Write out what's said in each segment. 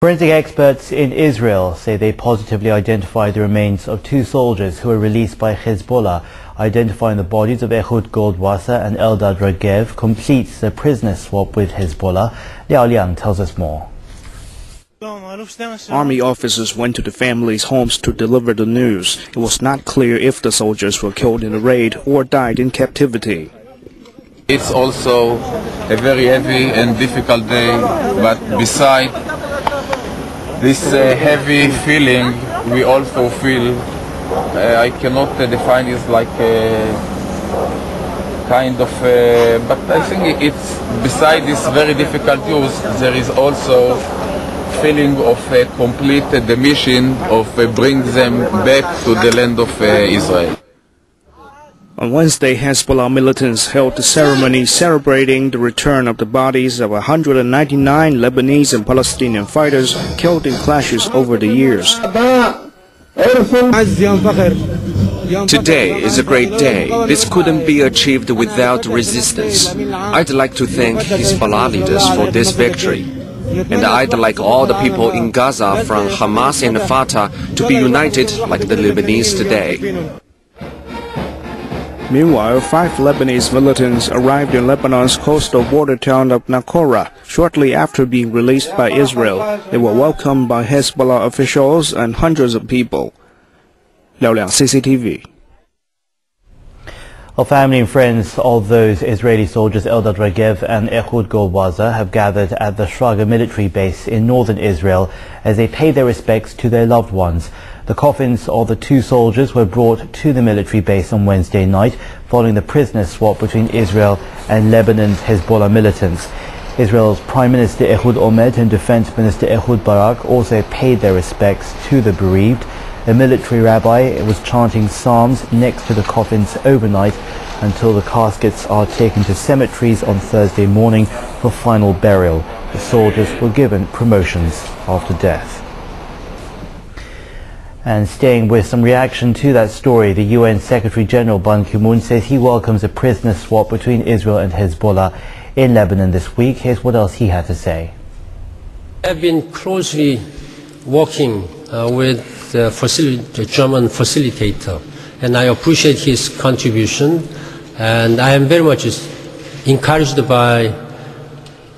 Forensic experts in Israel say they positively identified the remains of two soldiers who were released by Hezbollah. Identifying the bodies of Ehud Goldwasser and Eldad Regev completes the prisoner swap with Hezbollah. Liao Liang tells us more. Army officers went to the families' homes to deliver the news. It was not clear if the soldiers were killed in the raid or died in captivity. It's also a very heavy and difficult day, but beside this heavy feeling, we also feel, I cannot define it like a kind of, but I think it's beside this very difficult news, there is also feeling of complete the mission of bring them back to the land of Israel. On Wednesday, Hezbollah militants held a ceremony celebrating the return of the bodies of 199 Lebanese and Palestinian fighters killed in clashes over the years. Today is a great day. This couldn't be achieved without resistance. I'd like to thank Hezbollah leaders for this victory. And I'd like all the people in Gaza from Hamas and Fatah to be united like the Lebanese today. Meanwhile, 5 Lebanese militants arrived in Lebanon's coastal border town of Nakora shortly after being released by Israel. They were welcomed by Hezbollah officials and hundreds of people. Liao Liang, CCTV. Well, family and friends of those Israeli soldiers Eldad Regev and Ehud Goldwasser have gathered at the Shraga military base in northern Israel as they pay their respects to their loved ones. The coffins of the two soldiers were brought to the military base on Wednesday night following the prisoner swap between Israel and Lebanon's Hezbollah militants. Israel's Prime Minister Ehud Olmert and Defense Minister Ehud Barak also paid their respects to the bereaved. A military rabbi was chanting psalms next to the coffins overnight until the caskets are taken to cemeteries on Thursday morning for final burial. The soldiers were given promotions after death. And staying with some reaction to that story, the UN Secretary General Ban Ki-moon says he welcomes a prisoner swap between Israel and Hezbollah in Lebanon this week. Here's what else he had to say. I've been closely working with the German facilitator, and I appreciate his contribution, and I am very much encouraged by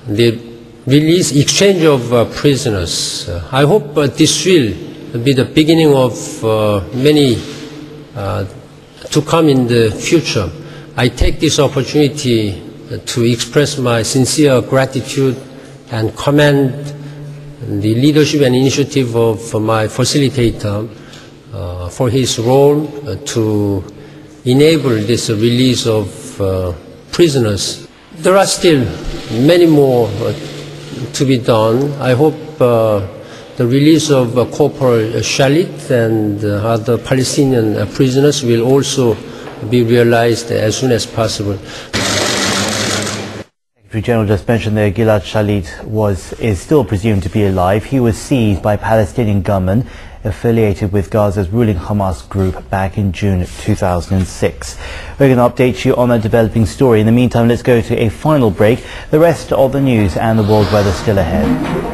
the exchange of prisoners. I hope this will be the beginning of many to come in the future. I take this opportunity to express my sincere gratitude and commend the leadership and initiative of my facilitator for his role to enable this release of prisoners. There are still many more to be done. I hope the release of Corporal Shalit and other Palestinian prisoners will also be realized as soon as possible. Secretary General just mentioned there Gilad Shalit is still presumed to be alive. He was seized by Palestinian gunmen affiliated with Gaza's ruling Hamas group back in June 2006. We're going to update you on that developing story. In the meantime, let's go to a final break. The rest of the news and the world weather still ahead.